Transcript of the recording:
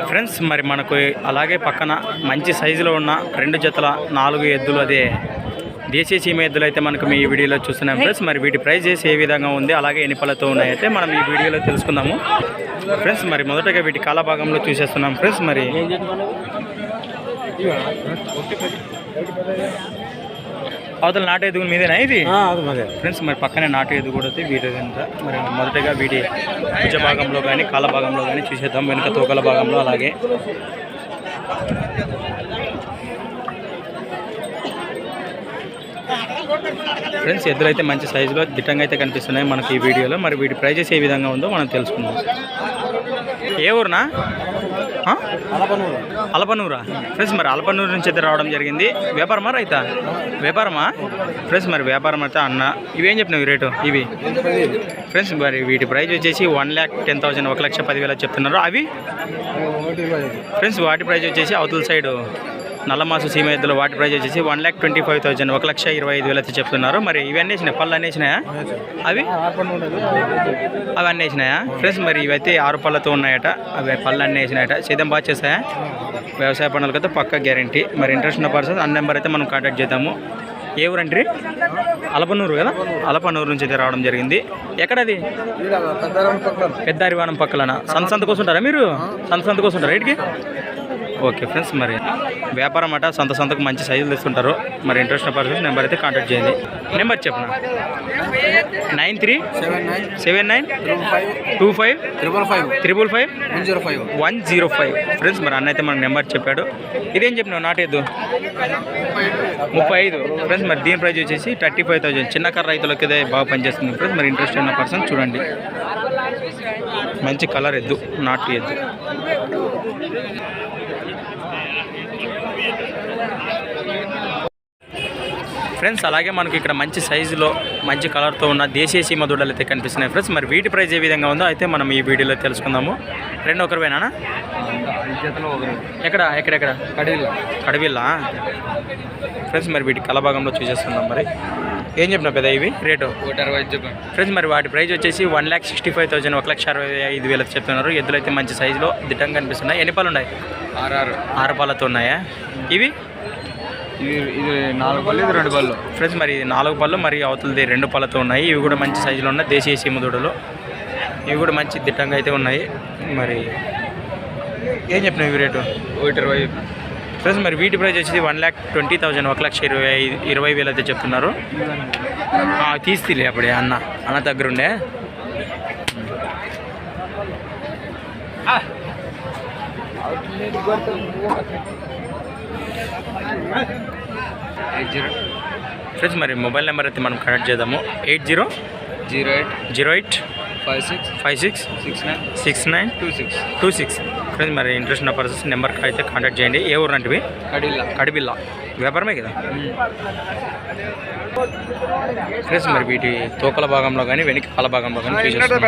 Friends మరి మనకు అలాగే పక్కన మంచి సైజులో ఉన్న 2 జతల 4 ఎద్దులు, అదే దేశీయ సీమ ఎద్దులు అయితే మనకు మీ వీడియోలో చూస్తున్నాం ఫ్రెండ్స్. మరి వీటి ప్రైస్ చేసి ఏ విధంగా ఉంది, అలాగే ఎన్ని పళ్ళతో ఉన్నాయైతే మనం ఈ వీడియోలో తెలుసుకుందాము ఫ్రెండ్స్. మరి మొదటగా వీటి కాల భాగంలో చూసేస్తున్నాం ఫ్రెండ్స్. మరి అవతల నాటు ఎదుగు మీదేనా ఇది ఫ్రెండ్స్? మరి పక్కనే నాటు ఎదుగు కూడా వీటి మరి మొదటగా వీటి భుజ భాగంలో కానీ కాల భాగంలో కానీ చూసేద్దాం, వెనుక తోకల భాగంలో. అలాగే ఫ్రెండ్స్ ఎద్దులు అయితే మంచి సైజులో దిట్టంగా అయితే కనిపిస్తున్నాయి మనకి ఈ వీడియోలో. మరి వీటి ప్రైజెస్ ఏ విధంగా ఉందో మనం తెలుసుకుందాం. ఏ ఊరునా? అలపనూరా ఫ్రెండ్స్? మరి అలపనూరు నుంచి అయితే రావడం జరిగింది. వ్యాపారమా రైతా? వ్యాపారమా ఫ్రెండ్స్? మరి వ్యాపారం అయితే అన్న. ఇవేం చెప్పినావు రేటు ఇవి ఫ్రెండ్స్? మరి వీటి ప్రైస్ వచ్చేసి 1,10,000 1,10,000 చెప్తున్నారు. అవి ఫ్రెండ్స్ వాటి ప్రైస్ వచ్చేసి అవతల సైడు నల్లమాసు సీమ ఎద్దులు వాటి ప్రైస్ వచ్చేసి 1,25,000 1,25,000 అయితే చెప్తున్నారు. మరి ఇవి అన్నీ వేసినాయి, పళ్ళు అన్నీ వేసినాయా? అవి అన్నీ వేసినాయా ఫ్రెండ్స్? మరి ఇవైతే 6 పళ్ళతో ఉన్నాయట, అవి పళ్ళు అన్నీ వేసినాయట. సేద్యం బాగా చేస్తాయా? వ్యవసాయ పనులకు అయితే పక్క గ్యారంటీ. మరి ఇంట్రెస్ట్ ఉన్న పర్సన్ అన్న నెంబర్ అయితే మనం కాంటాక్ట్ చేద్దాము. ఏ ఊరండి? అలపనూరు కదా? అలపనూరు నుంచి అయితే రావడం జరిగింది. ఎక్కడది? పెద్ద అరివానం పక్కలనా? సంత కోసం ఉంటారా మీరు? సంత కోసం ఉంటారా ఇటుకి? Okay friends. మరి వ్యాపారం అట సంతకు మంచి సైజులు తెస్తుంటారు. మరి ఇంట్రెస్ట్ ఉన్న పర్సన్స్ నెంబర్ అయితే కాంటాక్ట్ చేయండి. నెంబర్ చెప్పనా? 9379255555 ఫ్రెండ్స్. మరి అన్న అయితే మన నెంబర్ చెప్పాడు. ఇదేం చెప్పినావు నాటేద్దు? 35 ఫ్రెండ్స్. మరి దీని ప్రైస్ వచ్చేసి 35,000. చిన్న కర్ర రైతులకి అయితే బాగా పనిచేస్తుంది ఫ్రెండ్స్. మరి ఇంట్రెస్ట్ ఉన్న పర్సన్ చూడండి, మంచి కలర్ ఎద్దు, నాటు ఎద్దు. ఫ్రెండ్స్ అలాగే మనకి ఇక్కడ మంచి సైజులో మంచి కలర్తో ఉన్న దేశీయ సీమ దూడలు అయితే కనిపిస్తున్నాయి ఫ్రెండ్స్. మరి వీటి ప్రైస్ ఏ విధంగా ఉందో అయితే మనం ఈ వీడియోలో తెలుసుకుందాము. 2 ఒకరివేనా? ఎక్కడ? కడివిల్లా ఫ్రెండ్స్. మరి వీటి కల భాగంలో చూసేస్తున్నాం. మరి ఏం చెప్పినా పెద్ద ఇవి రేటు? 160 చెప్పాను ఫ్రెండ్స్. మరి వాటి ప్రైస్ వచ్చేసి 1,65,000 1,65,000 చెప్తున్నారు. ఎద్దులు అయితే మంచి సైజులో దిట్టంగా కనిపిస్తున్నాయి. ఎన్ని పళ్ళు ఉన్నాయి? 6 పళ్ళతో ఉన్నాయా ఇవి? ఇది 4 పళ్ళు, ఇది 2 పళ్ళు ఫ్రెండ్స్. మరి 4 పళ్ళు, మరి అవతలది 2 పళ్ళతో ఉన్నాయి. ఇవి కూడా మంచి సైజులో ఉన్నాయి దేశీయ సీమ దూడలు. ఇవి కూడా మంచి దిట్టంగా అయితే ఉన్నాయి. మరి ఏం చెప్పినావు ఇవి రేటు? 120 ఫ్రెండ్స్. మరి వీటి ప్రైస్ వచ్చేసి 1,20,000 1,20,000 అయితే చెప్తున్నారు. తీస్తలే అప్పుడే అన్న దగ్గరుండే. ఫ్రెండ్స్ మరి మొబైల్ నెంబర్ అయితే మనం కనెక్ట్ చేద్దాము. 8008566926 ఫ్రెండ్స్. మరి ఇంట్రెస్ట్ ఉన్న పర్సన్స్ నెంబర్ అయితే కాంటాక్ట్ చేయండి. ఏ ఊరు అంటే? కడిబిల్లా. వ్యాపారమే కదా ఫ్రెండ్స్. మరి వీటి తోకల భాగంలో కానీ వెనక కాల భాగంలో కానీ చూసేస్తాం.